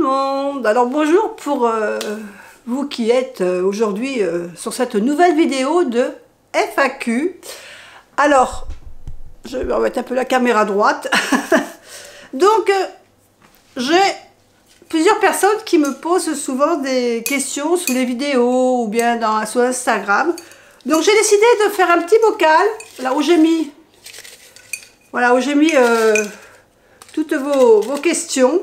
monde. Alors bonjour pour vous qui êtes aujourd'hui sur cette nouvelle vidéo de FAQ. Alors, je vais remettre un peu la caméra à droite. Donc, j'ai plusieurs personnes qui me posent souvent des questions sous les vidéos ou bien sur Instagram. Donc j'ai décidé de faire un petit bocal, là où j'ai mis, voilà, où j'ai mis toutes vos questions.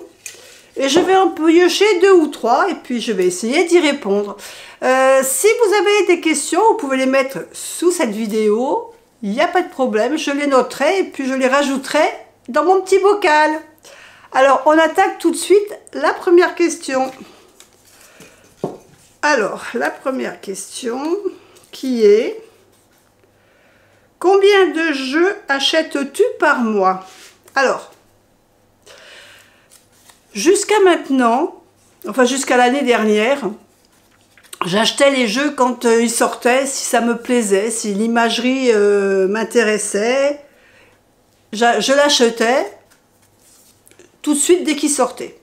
Et je vais en piocher 2 ou 3 et puis je vais essayer d'y répondre. Si vous avez des questions, vous pouvez les mettre sous cette vidéo. Il n'y a pas de problème, je les noterai et puis je les rajouterai dans mon petit bocal. Alors, on attaque tout de suite la première question. Alors, la première question qui est: combien de jeux achètes-tu par mois? Alors, jusqu'à maintenant, enfin jusqu'à l'année dernière, j'achetais les jeux quand ils sortaient, si ça me plaisait, si l'imagerie m'intéressait, je l'achetais tout de suite dès qu'ils sortaient.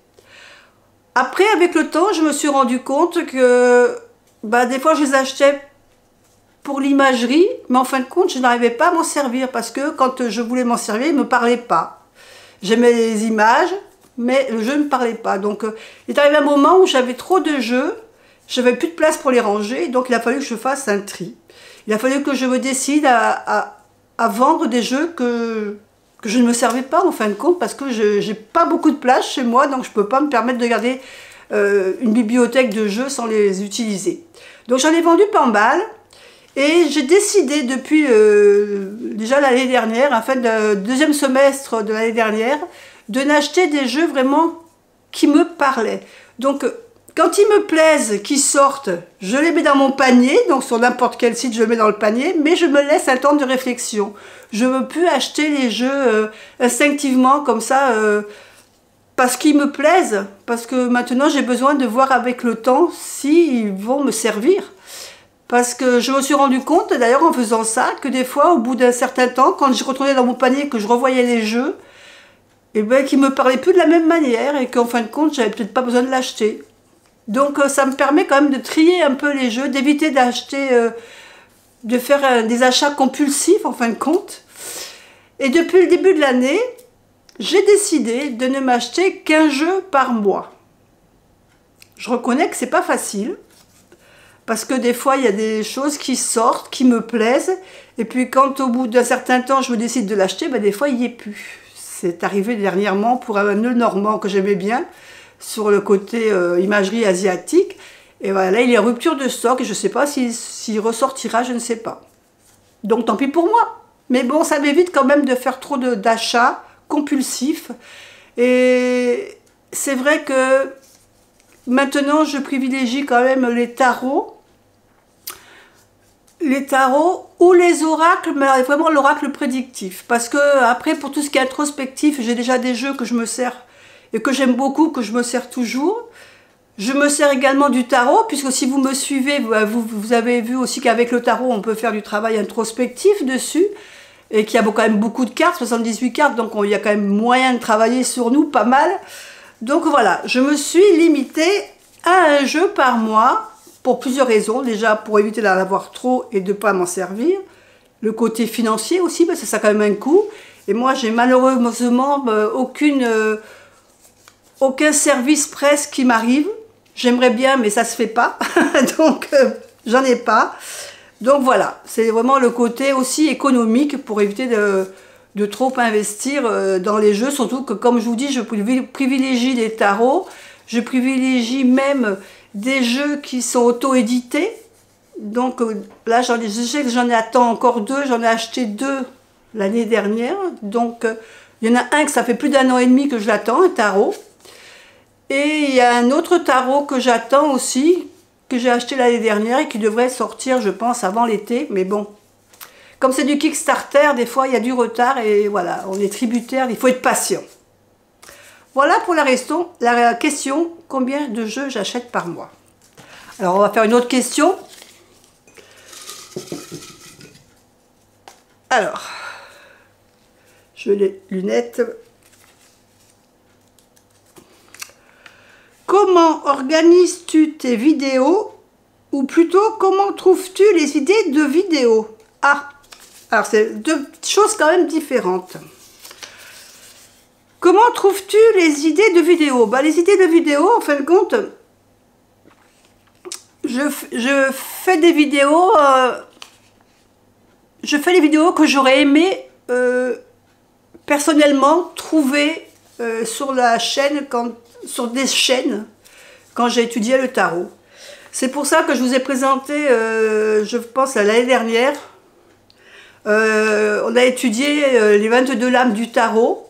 Après, avec le temps, je me suis rendu compte que des fois je les achetais pour l'imagerie, mais en fin de compte, je n'arrivais pas à m'en servir parce que quand je voulais m'en servir, il ne me parlait pas. J'aimais les images, mais le jeu ne me parlait pas. Donc, il est arrivé un moment où j'avais trop de jeux, je n'avais plus de place pour les ranger, donc il a fallu que je fasse un tri. Il a fallu que je me décide à vendre des jeux que je ne me servais pas en fin de compte, parce que je n'ai pas beaucoup de place chez moi, donc je ne peux pas me permettre de garder une bibliothèque de jeux sans les utiliser. Donc j'en ai vendu pas mal, et j'ai décidé depuis déjà l'année dernière, en fait, le deuxième semestre de l'année dernière, de n'acheter des jeux vraiment qui me parlaient. Donc quand ils me plaisent, qu'ils sortent, je les mets dans mon panier, donc sur n'importe quel site je le mets dans le panier, mais je me laisse un temps de réflexion. Je ne veux plus acheter les jeux instinctivement comme ça, parce qu'ils me plaisent, parce que maintenant j'ai besoin de voir avec le temps s'ils vont me servir. Parce que je me suis rendu compte, d'ailleurs en faisant ça, que des fois, au bout d'un certain temps, quand je retournais dans mon panier, que je revoyais les jeux, et bien qu'ils ne me parlaient plus de la même manière, et qu'en fin de compte, j'avais peut-être pas besoin de l'acheter. Donc ça me permet quand même de trier un peu les jeux, d'éviter d'acheter, de faire des achats compulsifs en fin de compte. Et depuis le début de l'année, j'ai décidé de ne m'acheter qu'un jeu par mois. Je reconnais que c'est pas facile, parce que des fois il y a des choses qui sortent, qui me plaisent, et puis quand au bout d'un certain temps je me décide de l'acheter, des fois il n'y est plus. C'est arrivé dernièrement pour un nœud normand que j'aimais bien, sur le côté imagerie asiatique, et voilà, là il est en rupture de stock, et je ne sais pas s'il ressortira, je ne sais pas. Donc tant pis pour moi, mais bon, ça m'évite quand même de faire trop d'achats compulsifs, et c'est vrai que maintenant je privilégie quand même les tarots ou les oracles, mais vraiment l'oracle prédictif, parce que après, pour tout ce qui est introspectif, j'ai déjà des jeux que je me sers et que j'aime beaucoup, que je me sers toujours. Je me sers également du tarot, puisque si vous me suivez, vous avez vu aussi qu'avec le tarot, on peut faire du travail introspectif dessus, et qu'il y a quand même beaucoup de cartes, 78 cartes, donc il y a quand même moyen de travailler sur nous, pas mal. Donc voilà, je me suis limitée à un jeu par mois, pour plusieurs raisons. Déjà, pour éviter d'en avoir trop et de ne pas m'en servir. Le côté financier aussi, parce que ça a quand même un coût. Et moi, j'ai malheureusement aucun service presque qui m'arrive. J'aimerais bien, mais ça ne se fait pas. Donc, j'en ai pas. Donc voilà, c'est vraiment le côté aussi économique pour éviter de trop investir dans les jeux. Surtout que, comme je vous dis, je privilégie les tarots. Je privilégie même des jeux qui sont auto-édités. Donc là, je sais que j'en attends encore 2. J'en ai acheté 2 l'année dernière. Donc il y en a un que ça fait plus d'1 an et demi que je l'attends, un tarot. Et il y a un autre tarot que j'attends aussi, que j'ai acheté l'année dernière et qui devrait sortir, je pense, avant l'été. Mais bon, comme c'est du Kickstarter, des fois il y a du retard et voilà, on est tributaire, il faut être patient. Voilà pour la question, combien de jeux j'achète par mois? Alors on va faire une autre question. Alors, je veux les lunettes. comment organises-tu tes vidéos? Ou plutôt, comment trouves-tu les idées de vidéos? Ah, alors c'est deux choses quand même différentes. Comment trouves-tu les idées de vidéos? Bah, les idées de vidéos, en fin de compte, je fais des vidéos, je fais les vidéos que j'aurais aimé personnellement trouver sur la chaîne, sur des chaînes, quand j'ai étudié le tarot. C'est pour ça que je vous ai présenté, je pense l'année dernière, on a étudié les 22 lames du tarot,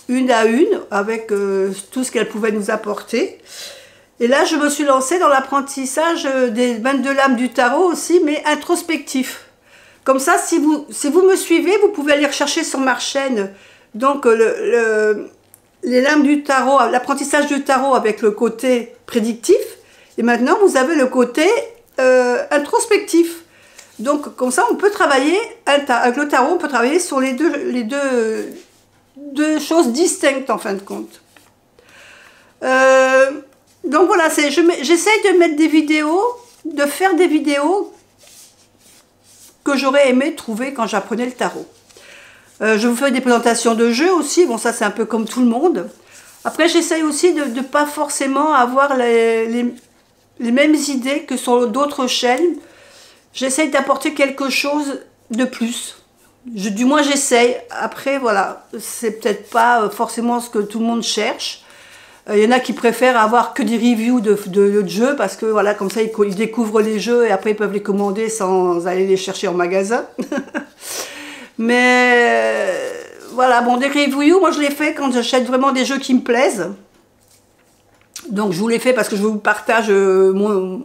une à une, avec tout ce qu'elles pouvaient nous apporter. Et là, je me suis lancée dans l'apprentissage des 22 lames du tarot aussi, mais introspectif. Comme ça, si vous me suivez, vous pouvez aller rechercher sur ma chaîne donc les lames du tarot, l'apprentissage du tarot avec le côté prédictif. Et maintenant, vous avez le côté introspectif. Donc, comme ça, on peut travailler, avec le tarot, on peut travailler sur les deux choses distinctes, en fin de compte. Donc voilà, j'essaye de mettre des vidéos, de faire des vidéos que j'aurais aimé trouver quand j'apprenais le tarot. Je vous fais des présentations de jeux aussi, bon ça c'est un peu comme tout le monde. Après j'essaye aussi de ne pas forcément avoir les mêmes idées que sur d'autres chaînes. J'essaye d'apporter quelque chose de plus. Du moins j'essaye. Après voilà, c'est peut-être pas forcément ce que tout le monde cherche. Il y en a qui préfèrent avoir que des reviews de jeux parce que voilà, comme ça ils découvrent les jeux et après ils peuvent les commander sans aller les chercher en magasin. Mais voilà, bon, des reviews, moi je les fais quand j'achète vraiment des jeux qui me plaisent. Donc je vous les fais parce que je vous partage mon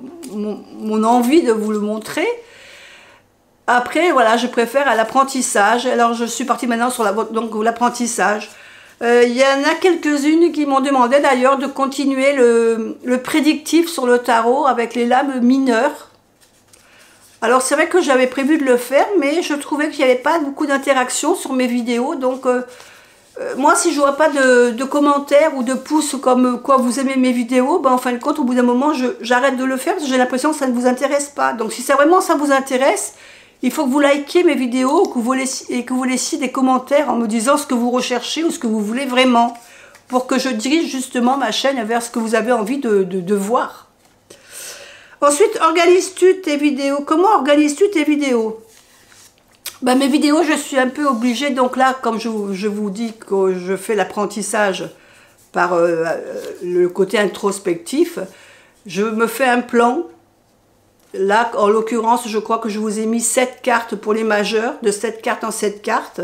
envie de vous le montrer. Après, voilà, je préfère à l'apprentissage. Alors je suis partie maintenant sur l'apprentissage. Il y en a quelques-unes qui m'ont demandé d'ailleurs de continuer le prédictif sur le tarot avec les lames mineures. Alors c'est vrai que j'avais prévu de le faire, mais je trouvais qu'il n'y avait pas beaucoup d'interaction sur mes vidéos. Donc moi, si je ne vois pas de commentaires ou de pouces comme quoi vous aimez mes vidéos, ben, en fin de compte, au bout d'un moment, j'arrête de le faire parce que j'ai l'impression que ça ne vous intéresse pas. Donc si vraiment ça vous intéresse, il faut que vous likiez mes vidéos et que vous laissiez des commentaires en me disant ce que vous recherchez ou ce que vous voulez vraiment, pour que je dirige justement ma chaîne vers ce que vous avez envie de voir. Ensuite, organises-tu tes vidéos? Comment organises-tu tes vidéos? Ben, mes vidéos, je suis un peu obligée, donc là, comme je vous dis que je fais l'apprentissage par le côté introspectif, je me fais un plan. Là, en l'occurrence, je crois que je vous ai mis 7 cartes pour les majeurs, de 7 cartes en 7 cartes.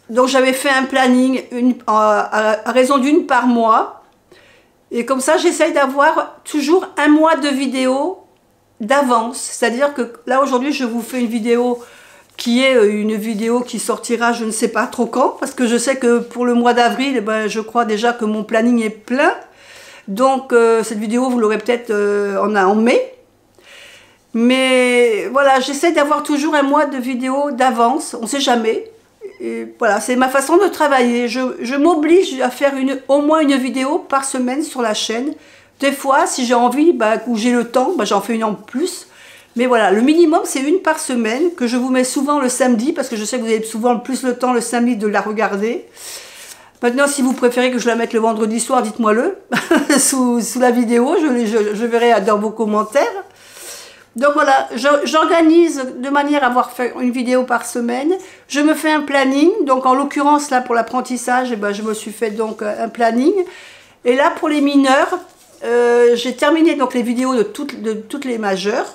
Donc, j'avais fait un planning à raison d'une par mois. Et comme ça, j'essaye d'avoir toujours un mois de vidéo d'avance. C'est-à-dire que là, aujourd'hui, je vous fais une vidéo qui est une vidéo qui sortira, je ne sais pas trop quand, parce que je sais que pour le mois d'avril, ben, je crois déjà que mon planning est plein. Donc, cette vidéo, vous l'aurez peut-être en mai. Mais voilà, j'essaie d'avoir toujours un mois de vidéo d'avance, on ne sait jamais. Et voilà, c'est ma façon de travailler. Je m'oblige à faire au moins une vidéo par semaine sur la chaîne. Des fois, si j'ai envie, bah, ou j'ai le temps, bah, j'en fais une en plus. Mais voilà, le minimum, c'est une par semaine, que je vous mets souvent le samedi, parce que je sais que vous avez souvent plus le temps le samedi de la regarder. Maintenant, si vous préférez que je la mette le vendredi soir, dites-moi-le, sous la vidéo, je verrai dans vos commentaires. Donc voilà, j'organise de manière à avoir fait une vidéo par semaine. Je me fais un planning, donc en l'occurrence là pour l'apprentissage, eh ben, je me suis fait donc un planning. Et là pour les mineurs, j'ai terminé donc les vidéos de toutes les majeures.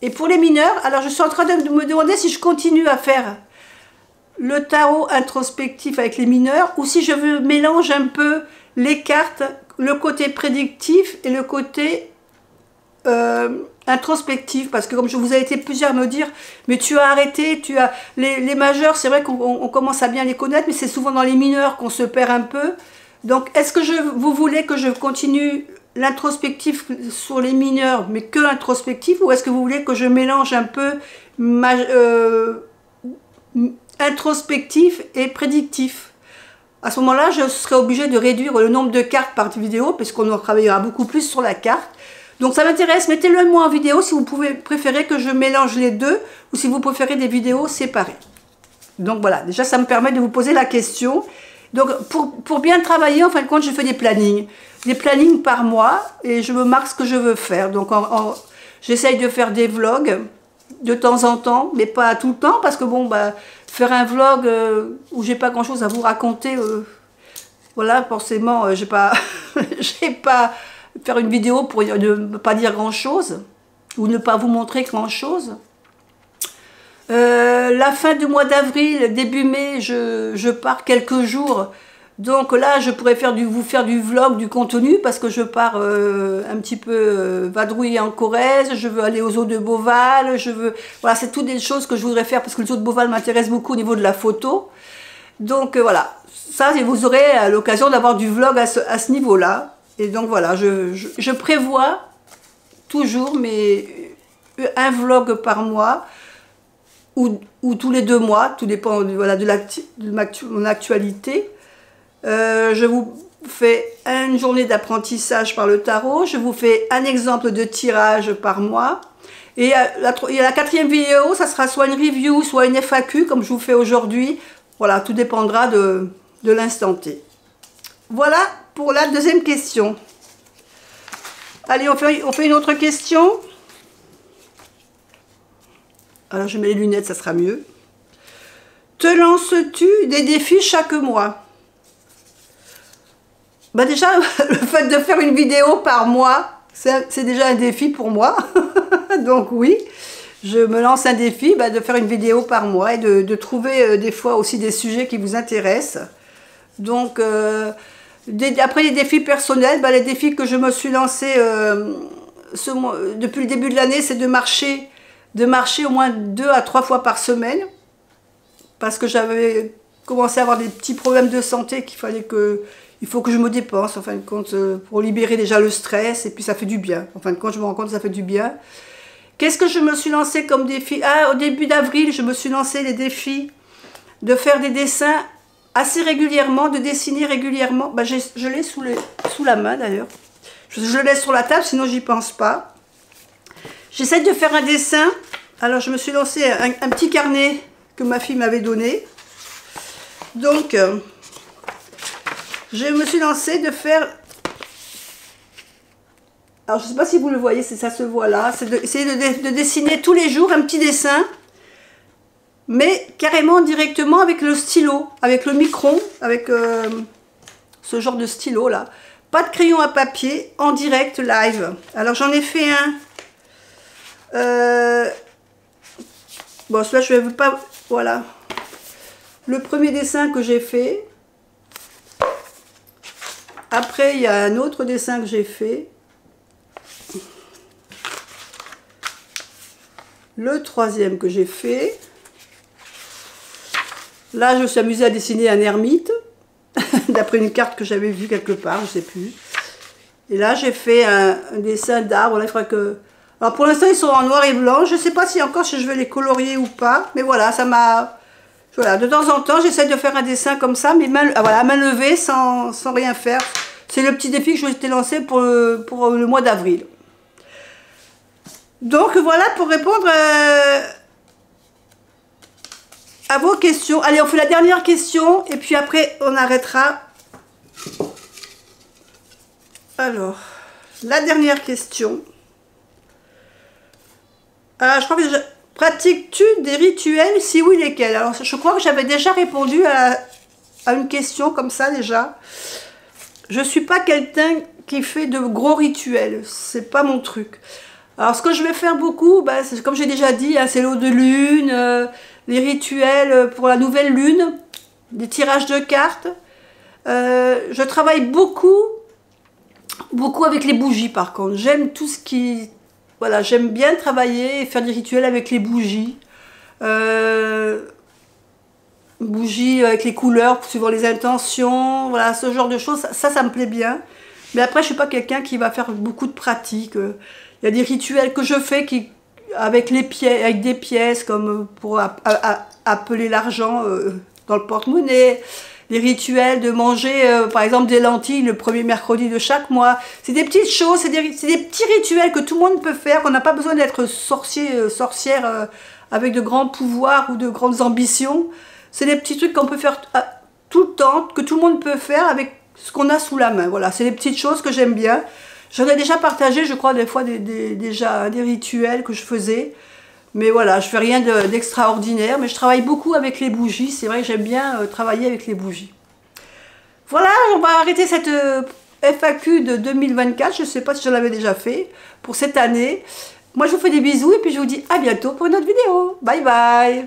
Et pour les mineurs, alors je suis en train de me demander si je continue à faire le tarot introspectif avec les mineurs ou si je mélange un peu les cartes, le côté prédictif et le côté introspectif, parce que comme je vous ai été plusieurs à me dire mais tu as arrêté, les majeurs, c'est vrai qu'on commence à bien les connaître, mais c'est souvent dans les mineurs qu'on se perd un peu. Donc est-ce que vous voulez que je continue l'introspectif sur les mineurs, mais que introspectif, ou est-ce que vous voulez que je mélange un peu introspectif et prédictif? à ce moment-là, je serai obligée de réduire le nombre de cartes par vidéo, puisqu'on en travaillera beaucoup plus sur la carte. Donc ça m'intéresse, mettez-le moi en vidéo si vous préférez que je mélange les deux, ou si vous préférez des vidéos séparées. Donc voilà, déjà ça me permet de vous poser la question. Donc pour bien travailler, en fin de compte, je fais des plannings par mois, et je me marque ce que je veux faire. Donc j'essaye de faire des vlogs de temps en temps, mais pas tout le temps, parce que bon, bah, faire un vlog où j'ai pas grand chose à vous raconter, voilà, forcément, j'ai pas, j'ai pas faire une vidéo pour ne pas dire grand chose, ou ne pas vous montrer grand chose. La fin du mois d'avril, début mai, je pars quelques jours. Donc là, je pourrais vous faire du vlog, du contenu, parce que je pars un petit peu vadrouiller en Corrèze, je veux aller aux eaux de Beauval, voilà, c'est toutes des choses que je voudrais faire, parce que les eaux de Beauval m'intéressent beaucoup au niveau de la photo. Donc voilà, ça, vous aurez l'occasion d'avoir du vlog à ce niveau-là. Et donc voilà, je prévois toujours un vlog par mois, ou tous les 2 mois, tout dépend voilà, de mon actualité. Je vous fais une journée d'apprentissage par le tarot, je vous fais un exemple de tirage par mois, et la 4e vidéo, ça sera soit une review, soit une FAQ, comme je vous fais aujourd'hui. Voilà, tout dépendra de l'instant T. Voilà pour la 2e question. Allez, on fait une autre question. Alors, je mets les lunettes, ça sera mieux. Te lances-tu des défis chaque mois? Bah déjà, le fait de faire une vidéo par mois, c'est déjà un défi pour moi. Donc oui, je me lance un défi de faire une vidéo par mois et de trouver des fois aussi des sujets qui vous intéressent. Donc, après les défis personnels, les défis que je me suis lancé depuis le début de l'année, c'est de marcher au moins 2 à 3 fois par semaine. Parce que j'avais commencé à avoir des petits problèmes de santé il faut que je me dépense, en fin de compte, pour libérer déjà le stress, et puis ça fait du bien. En fin de compte, je me rends compte que ça fait du bien. Qu'est-ce que je me suis lancé comme défi? Ah, au début d'avril, je me suis lancé les défis de faire des dessins assez régulièrement, de dessiner régulièrement. Je l'ai sous la main d'ailleurs. Je le laisse sur la table, sinon j'y pense pas. J'essaie de faire un dessin. Alors je me suis lancé un petit carnet que ma fille m'avait donné. Donc, je me suis lancée de faire... Alors, je ne sais pas si vous le voyez, ça se voit là. C'est d'essayer de dessiner tous les jours un petit dessin, mais carrément directement avec le stylo, avec le micron, avec ce genre de stylo là. Pas de crayon à papier, en direct, live. Alors, j'en ai fait un... Bon, celui-là, je ne vais pas... Voilà. Le premier dessin que j'ai fait. Après, il y a un autre dessin que j'ai fait. Le 3e que j'ai fait. Là, je me suis amusée à dessiner un ermite. D'après une carte que j'avais vue quelque part, je ne sais plus. Et là, j'ai fait un dessin d'arbre. Il faudrait que... Alors, pour l'instant, ils sont en noir et blanc. Je ne sais pas si je vais les colorier ou pas. Mais voilà, ça m'a... Voilà, de temps en temps, j'essaie de faire un dessin comme ça, mais à main levée, sans rien faire. C'est le petit défi que je m'étais lancé pour le mois d'avril. Donc voilà pour répondre à vos questions. Allez, on fait la dernière question, et puis après, on arrêtera. Alors, la dernière question. Je crois que pratiques-tu des rituels? Si oui, lesquels? Alors, je crois que j'avais déjà répondu à une question comme ça déjà. Je ne suis pas quelqu'un qui fait de gros rituels. C'est pas mon truc. Alors, ce que je vais faire beaucoup, comme j'ai déjà dit, c'est l'eau de lune, les rituels pour la nouvelle lune, des tirages de cartes. Je travaille beaucoup avec les bougies, par contre. J'aime tout ce qui... Voilà, j'aime bien travailler et faire des rituels avec les bougies. Bougies avec les couleurs, suivant les intentions. Voilà, ce genre de choses, ça me plaît bien. Mais après, je ne suis pas quelqu'un qui va faire beaucoup de pratiques. Il y a des rituels que je fais avec des pièces, comme pour appeler l'argent dans le porte-monnaie. les rituels de manger, par exemple, des lentilles le premier mercredi de chaque mois. C'est des petites choses, c'est des petits rituels que tout le monde peut faire, qu'on n'a pas besoin d'être sorcier, sorcière avec de grands pouvoirs ou de grandes ambitions. C'est des petits trucs qu'on peut faire tout le temps, que tout le monde peut faire avec ce qu'on a sous la main. Voilà, c'est des petites choses que j'aime bien. J'en ai déjà partagé, je crois, des fois, déjà des rituels que je faisais. Mais voilà, je fais rien d'extraordinaire, mais je travaille beaucoup avec les bougies. C'est vrai que j'aime bien travailler avec les bougies. Voilà, on va arrêter cette FAQ de 2024. Je ne sais pas si je l'avais déjà fait pour cette année. Moi, je vous fais des bisous et puis je vous dis à bientôt pour une autre vidéo. Bye bye!